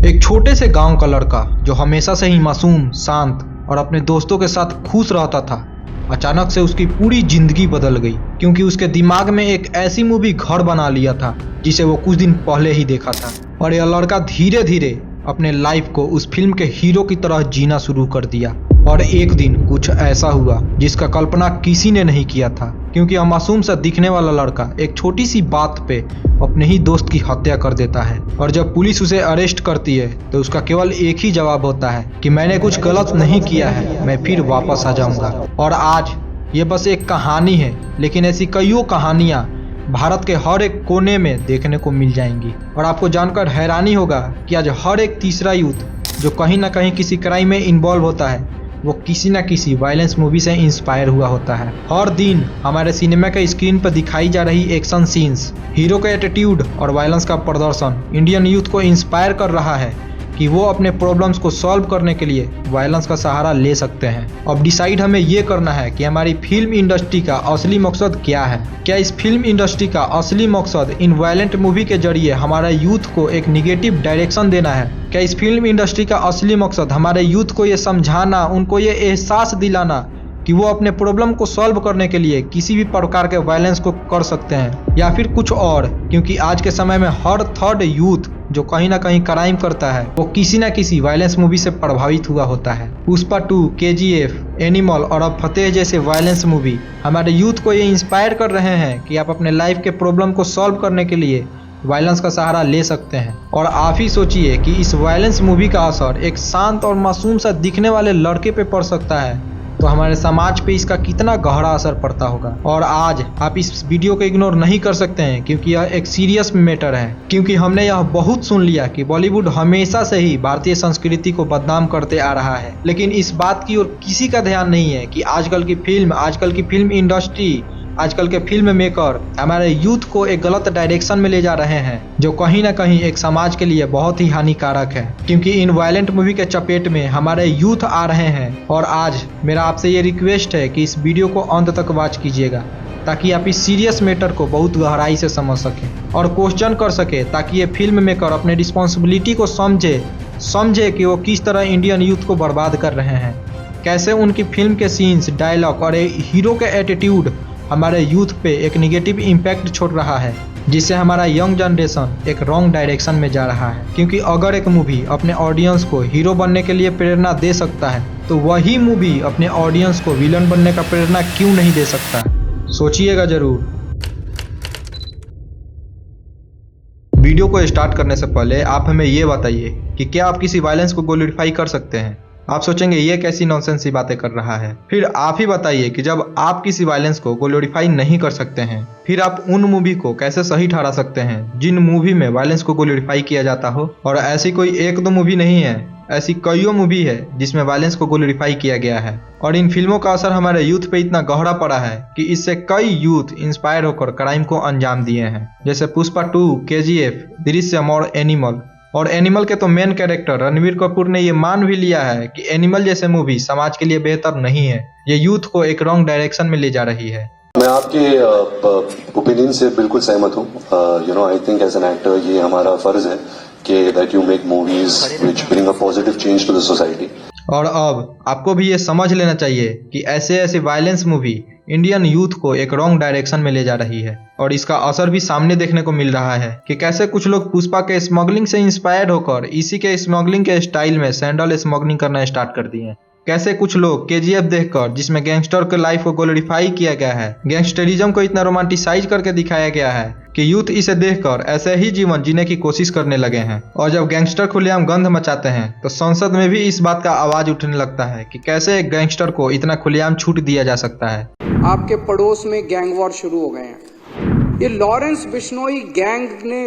एक छोटे से गांव का लड़का जो हमेशा से ही मासूम, शांत और अपने दोस्तों के साथ खुश रहता था, अचानक से उसकी पूरी जिंदगी बदल गई क्योंकि उसके दिमाग में एक ऐसी मूवी घर बना लिया था जिसे वो कुछ दिन पहले ही देखा था। और यह लड़का धीरे धीरे अपने लाइफ को उस फिल्म के हीरो की तरह जीना शुरू कर दिया। और एक दिन कुछ ऐसा हुआ जिसका कल्पना किसी ने नहीं किया था, क्योंकि यह मासूम सा दिखने वाला लड़का एक छोटी सी बात पे अपने ही दोस्त की हत्या कर देता है। और जब पुलिस उसे अरेस्ट करती है तो उसका केवल एक ही जवाब होता है कि मैंने कुछ गलत नहीं किया है, मैं फिर वापस आ जाऊंगा। और आज ये बस एक कहानी है, लेकिन ऐसी कईयों कहानियां भारत के हर एक कोने में देखने को मिल जाएंगी। और आपको जानकर हैरानी होगा कि आज हर एक तीसरा यूथ जो कहीं ना कहीं किसी क्राइम में इन्वॉल्व होता है वो किसी न किसी वायलेंस मूवी से इंस्पायर हुआ होता है। हर दिन हमारे सिनेमा के स्क्रीन पर दिखाई जा रही एक्शन सीन्स, हीरो का एटीट्यूड और वायलेंस का प्रदर्शन इंडियन यूथ को इंस्पायर कर रहा है कि वो अपने प्रॉब्लम्स को सॉल्व करने के लिए वायलेंस का सहारा ले सकते हैं। अब डिसाइड हमें ये करना है कि हमारी फिल्म इंडस्ट्री का असली मकसद क्या है। क्या इस फिल्म इंडस्ट्री का असली मकसद इन वायलेंट मूवी के जरिए हमारे यूथ को एक निगेटिव डायरेक्शन देना है? क्या इस फिल्म इंडस्ट्री का असली मकसद हमारे यूथ को ये समझाना, उनको ये एहसास दिलाना कि वो अपने प्रॉब्लम को सॉल्व करने के लिए किसी भी प्रकार के वायलेंस को कर सकते हैं, या फिर कुछ और? क्योंकि आज के समय में हर थर्ड यूथ जो कहीं ना कहीं क्राइम करता है वो किसी ना किसी वायलेंस मूवी से प्रभावित हुआ होता है। पुष्पा 2, KGF, एनिमल और अब फतेह जैसे वायलेंस मूवी हमारे यूथ को ये इंस्पायर कर रहे हैं कि आप अपने लाइफ के प्रॉब्लम को सॉल्व करने के लिए वायलेंस का सहारा ले सकते हैं। और आप ही सोचिए कि इस वायलेंस मूवी का असर एक शांत और मासूम सा दिखने वाले लड़के पे पड़ सकता है, तो हमारे समाज पे इसका कितना गहरा असर पड़ता होगा। और आज आप इस वीडियो को इग्नोर नहीं कर सकते हैं क्योंकि यह एक सीरियस मैटर है। क्योंकि हमने यह बहुत सुन लिया कि बॉलीवुड हमेशा से ही भारतीय संस्कृति को बदनाम करते आ रहा है, लेकिन इस बात की ओर किसी का ध्यान नहीं है कि आजकल की फिल्म इंडस्ट्री, आजकल के फिल्म मेकर हमारे यूथ को एक गलत डायरेक्शन में ले जा रहे हैं, जो कहीं ना कहीं एक समाज के लिए बहुत ही हानिकारक है। क्योंकि इन वायलेंट मूवी के चपेट में हमारे यूथ आ रहे हैं। और आज मेरा आपसे ये रिक्वेस्ट है कि इस वीडियो को अंत तक वॉच कीजिएगा ताकि आप इस सीरियस मैटर को बहुत गहराई से समझ सकें और क्वेश्चन कर सके, ताकि ये फिल्म मेकर अपने रिस्पॉन्सिबिलिटी को समझे कि वो किस तरह इंडियन यूथ को बर्बाद कर रहे हैं, कैसे उनकी फिल्म के सीन्स, डायलॉग और हीरो के एटीट्यूड हमारे यूथ पे एक निगेटिव इम्पैक्ट छोड़ रहा है, जिससे हमारा यंग जनरेशन एक रॉन्ग डायरेक्शन में जा रहा है। क्योंकि अगर एक मूवी अपने ऑडियंस को हीरो बनने के लिए प्रेरणा दे सकता है तो वही मूवी अपने ऑडियंस को विलन बनने का प्रेरणा क्यों नहीं दे सकता? सोचिएगा जरूर। वीडियो को स्टार्ट करने से पहले आप हमें ये बताइए कि क्या आप किसी वायलेंस को ग्लोरीफाई कर सकते हैं? आप सोचेंगे ये कैसी नॉनसेंस सी बातें कर रहा है। फिर आप ही बताइए कि जब आप किसी वायलेंस को ग्लोरीफाई नहीं कर सकते हैं, फिर आप उन मूवी को कैसे सही ठहरा सकते हैं जिन मूवी में वायलेंस को ग्लोरीफाई किया जाता हो? और ऐसी कोई एक दो मूवी नहीं है, ऐसी कईयों मूवी है जिसमें वायलेंस को ग्लोरीफाई किया गया है। और इन फिल्मों का असर हमारे यूथ पे इतना गहरा पड़ा है कि इससे कई यूथ इंस्पायर होकर क्राइम को अंजाम दिए हैं, जैसे पुष्पा 2, KGF, दृश्यम और एनिमल। और एनिमल के तो मेन कैरेक्टर रणवीर कपूर ने ये मान भी लिया है कि एनिमल जैसे मूवी समाज के लिए बेहतर नहीं है, ये यूथ को एक रॉन्ग डायरेक्शन में ले जा रही है। मैं आपके ओपिनियन से बिल्कुल सहमत हूँ। I think as an actor ये हमारा फर्ज है कि that you make movies which bring a positive change to the society. और अब आपको भी ये समझ लेना चाहिए कि ऐसे वायलेंस मूवी इंडियन यूथ को एक रॉन्ग डायरेक्शन में ले जा रही है। और इसका असर भी सामने देखने को मिल रहा है कि कैसे कुछ लोग पुष्पा के स्मगलिंग से इंस्पायर होकर इसी के स्मगलिंग के स्टाइल में सैंडल स्मगलिंग करना स्टार्ट कर दिए। कैसे कुछ लोग KGF देखकर, जिसमें गैंगस्टर के लाइफ को ग्लोरीफाई किया गया है, गैंगस्टरिज्म को इतना रोमांटिसाइज करके दिखाया गया है कि यूथ इसे देखकर ऐसे ही जीवन जीने की कोशिश करने लगे हैं। और जब गैंगस्टर खुलेआम गंध मचाते हैं तो संसद में भी इस बात का आवाज उठने लगता है कि कैसे एक गैंगस्टर को इतना खुलेआम छूट दिया जा सकता है। आपके पड़ोस में गैंग वॉर शुरू हो गए हैं। ये लॉरेंस बिश्नोई गैंग ने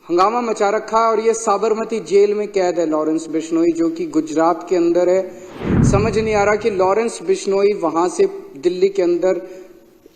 हंगामा मचा रखा है और ये साबरमती जेल में कैद है लॉरेंस बिश्नोई, जो कि गुजरात के अंदर है। समझ नहीं आ रहा कि लॉरेंस बिश्नोई वहां से दिल्ली के अंदर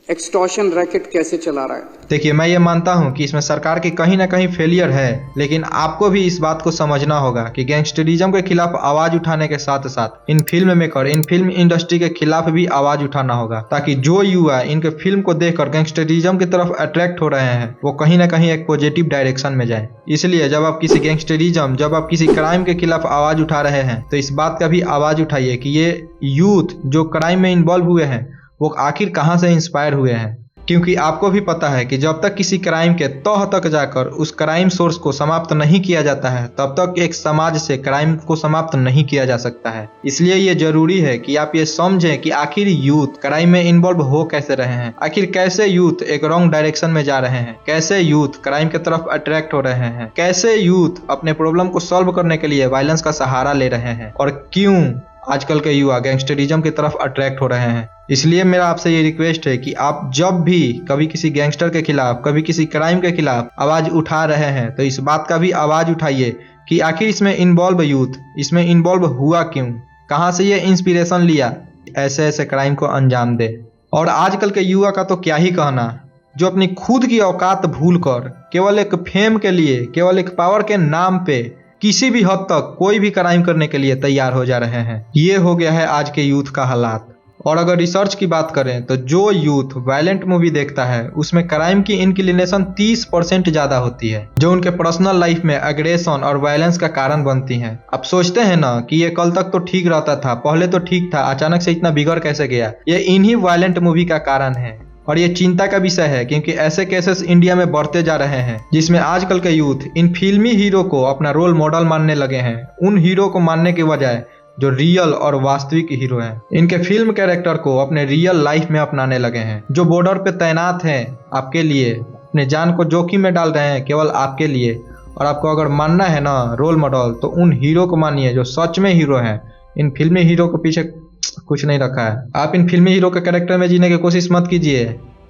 एक्सटॉर्शन रैकेट कैसे चला रहा है। देखिए, मैं ये मानता हूँ कि इसमें सरकार की कहीं ना कहीं फेलियर है, लेकिन आपको भी इस बात को समझना होगा कि गैंगस्टरिज्म के खिलाफ आवाज उठाने के साथ साथ इन फिल्म मेकर, इन फिल्म इंडस्ट्री के खिलाफ भी आवाज उठाना होगा, ताकि जो युवा इनके फिल्म को देखकर गैंगस्टरिज्म की तरफ अट्रैक्ट हो रहे हैं वो कहीं ना कहीं एक पॉजिटिव डायरेक्शन में जाए। इसलिए जब आप किसी गैंगस्टरिज्म, जब आप किसी क्राइम के खिलाफ आवाज उठा रहे हैं तो इस बात का भी आवाज उठाइए कि ये यूथ जो क्राइम में इन्वॉल्व हुए हैं वो आखिर कहाँ से इंस्पायर हुए हैं। क्योंकि आपको भी पता है कि जब तक किसी क्राइम के तह तक जाकर उस क्राइम सोर्स को समाप्त नहीं किया जाता है तब तक एक समाज से क्राइम को समाप्त नहीं किया जा सकता है। इसलिए ये जरूरी है कि आप ये समझें कि आखिर यूथ क्राइम में इन्वॉल्व हो कैसे रहे हैं, आखिर कैसे यूथ एक रॉन्ग डायरेक्शन में जा रहे हैं, कैसे यूथ क्राइम की तरफ अट्रैक्ट हो रहे हैं, कैसे यूथ अपने प्रॉब्लम को सॉल्व करने के लिए वायलेंस का सहारा ले रहे हैं, और क्यों आजकल के युवा गैंगस्टरिज्म की तरफ अट्रैक्ट हो रहे हैं। इसलिए मेरा आपसे ये रिक्वेस्ट है कि आप जब भी कभी किसी गैंगस्टर के खिलाफ, कभी किसी क्राइम के खिलाफ आवाज उठा रहे हैं तो इस बात का भी आवाज उठाइए कि आखिर इसमें इन्वॉल्व यूथ, इसमें इन्वॉल्व हुआ क्यों, कहाँ से ये इंस्पिरेशन लिया ऐसे ऐसे क्राइम को अंजाम दे। और आजकल के युवा का तो क्या ही कहना, जो अपनी खुद की औकात भूलकर केवल एक फेम के लिए, केवल एक पावर के नाम पे किसी भी हद तक कोई भी क्राइम करने के लिए तैयार हो जा रहे हैं। ये हो गया है आज के यूथ का हालात। और अगर रिसर्च की बात करें तो जो यूथ वायलेंट मूवी देखता है उसमें क्राइम की इंक्लिनेशन 30% ज्यादा होती है, जो उनके पर्सनल लाइफ में एग्रेशन और वायलेंस का कारण बनती हैं। अब सोचते हैं ना कि ये कल तक तो ठीक रहता था, पहले तो ठीक था, अचानक से इतना बिगड़ कैसे गया। ये इन्हीं वायलेंट मूवी का कारण है और ये चिंता का विषय है, क्योंकि ऐसे केसेस इंडिया में बढ़ते जा रहे हैं जिसमें आजकल के यूथ इन फिल्मी हीरो को अपना रोल मॉडल मानने लगे हैं, उन हीरो को मानने के बजाय जो रियल और वास्तविक हीरो हैं। इनके फिल्म कैरेक्टर को अपने रियल लाइफ में अपनाने लगे हैं, जो बॉर्डर पे तैनात हैं आपके लिए, अपने जान को जोखिम में डाल रहे हैं केवल आपके लिए। और आपको अगर मानना है ना रोल मॉडल, तो उन हीरो को मानिए जो सच में हीरो हैं। इन फिल्मी हीरो के पीछे कुछ नहीं रखा है। आप इन फिल्मी हीरो के कैरेक्टर में जीने की कोशिश मत कीजिए।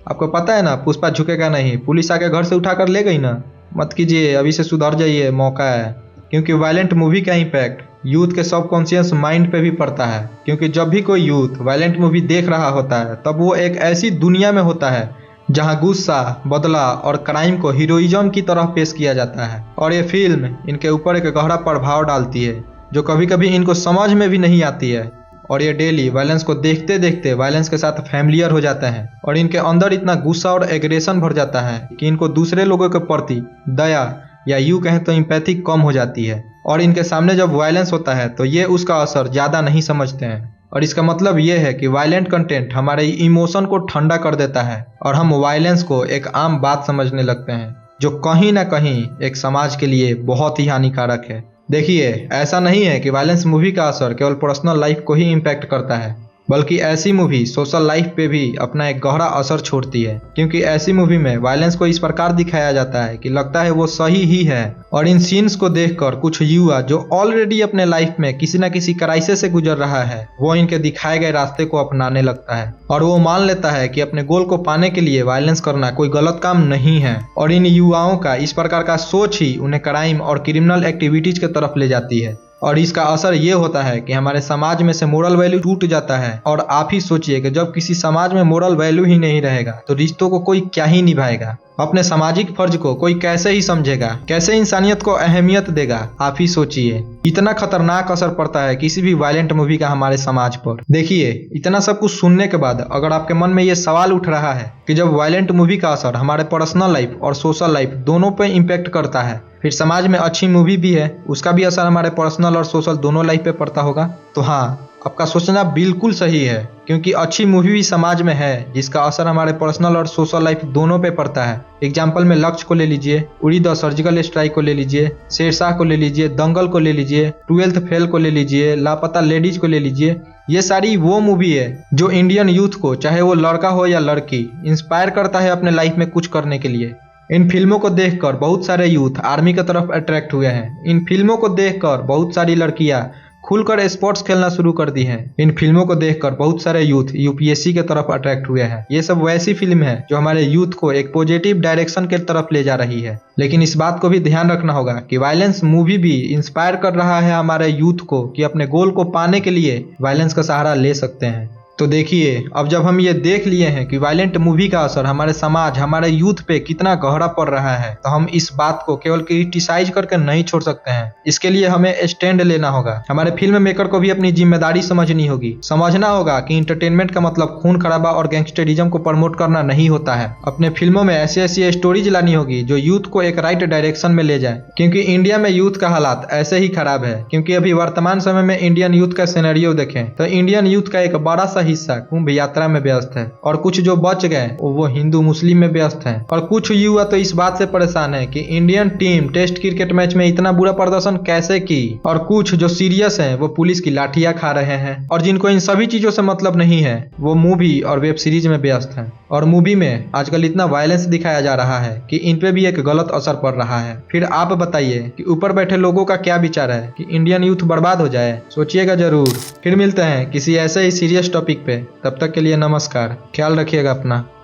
आपको पता है ना पुष्पा झुकेगा नहीं, पुलिस आके घर से उठा कर ले गई ना, मत कीजिए, अभी से सुधर जाइए, मौका है। क्योंकि वायलेंट मूवी का इम्पैक्ट यूथ के सबकॉन्शियस माइंड पे भी पड़ता है। क्योंकि जब भी कोई यूथ वायलेंट मूवी देख रहा होता है तब वो एक ऐसी दुनिया में होता है जहां गुस्सा, बदला और क्राइम को हीरोइज्म की तरह पेश किया जाता है। और ये फिल्म इनके ऊपर एक गहरा प्रभाव डालती है जो कभी कभी इनको समझ में भी नहीं आती है। और ये डेली वायलेंस को देखते देखते वायलेंस के साथ फैमिलियर हो जाते हैं और इनके अंदर इतना गुस्सा और एग्रेशन भर जाता है कि इनको दूसरे लोगों के प्रति दया या यूं कहें तो एम्पैथी कम हो जाती है। और इनके सामने जब वायलेंस होता है तो ये उसका असर ज़्यादा नहीं समझते हैं। और इसका मतलब ये है कि वायलेंट कंटेंट हमारे इमोशन को ठंडा कर देता है और हम वायलेंस को एक आम बात समझने लगते हैं, जो कहीं ना कहीं एक समाज के लिए बहुत ही हानिकारक है। देखिए, ऐसा नहीं है कि वायलेंस मूवी का असर केवल पर्सनल लाइफ को ही इम्पैक्ट करता है, बल्कि ऐसी मूवी सोशल लाइफ पे भी अपना एक गहरा असर छोड़ती है। क्योंकि ऐसी मूवी में वायलेंस को इस प्रकार दिखाया जाता है कि लगता है वो सही ही है। और इन सीन्स को देखकर कुछ युवा जो ऑलरेडी अपने लाइफ में किसी न किसी क्राइसिस से गुजर रहा है, वो इनके दिखाए गए रास्ते को अपनाने लगता है और वो मान लेता है कि अपने गोल को पाने के लिए वायलेंस करना कोई गलत काम नहीं है। और इन युवाओं का इस प्रकार का सोच ही उन्हें क्राइम और क्रिमिनल एक्टिविटीज की तरफ ले जाती है। और इसका असर ये होता है कि हमारे समाज में से मोरल वैल्यू टूट जाता है। और आप ही सोचिए कि जब किसी समाज में मोरल वैल्यू ही नहीं रहेगा तो रिश्तों को कोई क्या ही निभाएगा, अपने सामाजिक फर्ज को कोई कैसे ही समझेगा, कैसे इंसानियत को अहमियत देगा। आप ही सोचिए, इतना खतरनाक असर पड़ता है किसी भी वायलेंट मूवी का हमारे समाज पर। देखिए, इतना सब कुछ सुनने के बाद अगर आपके मन में ये सवाल उठ रहा है कि जब वायलेंट मूवी का असर हमारे पर्सनल लाइफ और सोशल लाइफ दोनों पे इम्पैक्ट करता है, फिर समाज में अच्छी मूवी भी है, उसका भी असर हमारे पर्सनल और सोशल दोनों लाइफ पे पड़ता होगा। तो हाँ, आपका सोचना बिल्कुल सही है, क्योंकि अच्छी मूवी भी समाज में है जिसका असर हमारे पर्सनल और सोशल लाइफ दोनों पे पड़ता है। एग्जाम्पल में लक्ष्य को ले लीजिए, उड़ी द सर्जिकल स्ट्राइक को ले लीजिए, शेरशाह को ले लीजिए, दंगल को ले लीजिए, 12th फेल को ले लीजिए, लापता लेडीज को ले लीजिए। ये सारी वो मूवी है जो इंडियन यूथ को, चाहे वो लड़का हो या लड़की, इंस्पायर करता है अपने लाइफ में कुछ करने के लिए। इन फिल्मों को देखकर बहुत सारे यूथ आर्मी की तरफ अट्रैक्ट हुए हैं। इन फिल्मों को देखकर बहुत सारी लड़कियां खुलकर स्पोर्ट्स खेलना शुरू कर दी हैं। इन फिल्मों को देखकर बहुत सारे यूथ यूपीएससी की तरफ अट्रैक्ट हुए हैं। ये सब वैसी फिल्म है जो हमारे यूथ को एक पॉजिटिव डायरेक्शन की तरफ ले जा रही है। लेकिन इस बात को भी ध्यान रखना होगा कि वायलेंस मूवी भी इंस्पायर कर रहा है हमारे यूथ को कि अपने गोल को पाने के लिए वायलेंस का सहारा ले सकते हैं। तो देखिए, अब जब हम ये देख लिए हैं कि वायलेंट मूवी का असर हमारे समाज, हमारे यूथ पे कितना गहरा पड़ रहा है, तो हम इस बात को केवल क्रिटिसाइज करके नहीं छोड़ सकते हैं। इसके लिए हमें स्टैंड लेना होगा। हमारे फिल्म मेकर को भी अपनी जिम्मेदारी समझनी होगी। समझना होगा कि इंटरटेनमेंट का मतलब खून खराबा और गैंगस्टरिज्म को प्रमोट करना नहीं होता है। अपने फिल्मों में ऐसी ऐसी स्टोरीज लानी होगी जो यूथ को एक राइट डायरेक्शन में ले जाए, क्योंकि इंडिया में यूथ का हालात ऐसे ही खराब है। क्योंकि अभी वर्तमान समय में इंडियन यूथ का सिनेरियो देखें तो इंडियन यूथ का एक बड़ा सा हिस्सा कुंभ यात्रा में व्यस्त है, और कुछ जो बच गए वो हिंदू मुस्लिम में व्यस्त हैं, और कुछ युवा तो इस बात से परेशान है कि Indian team test cricket match में इतना बुरा प्रदर्शन कैसे की, और कुछ जो सीरियस हैं वो पुलिस की लाठियां खा रहे हैं, और जिनको इन सभी चीजों से मतलब नहीं है वो मूवी और वेब सीरीज में व्यस्त हैं। और मूवी में आजकल इतना वायलेंस दिखाया जा रहा है कि इन पे भी एक गलत असर पड़ रहा है। फिर आप बताइए कि ऊपर बैठे लोगों का क्या विचार है कि इंडियन यूथ बर्बाद हो जाए? सोचिएगा जरूर। फिर मिलते हैं किसी ऐसे ही सीरियस टॉपिक पे। तब तक के लिए नमस्कार, ख्याल रखिएगा अपना।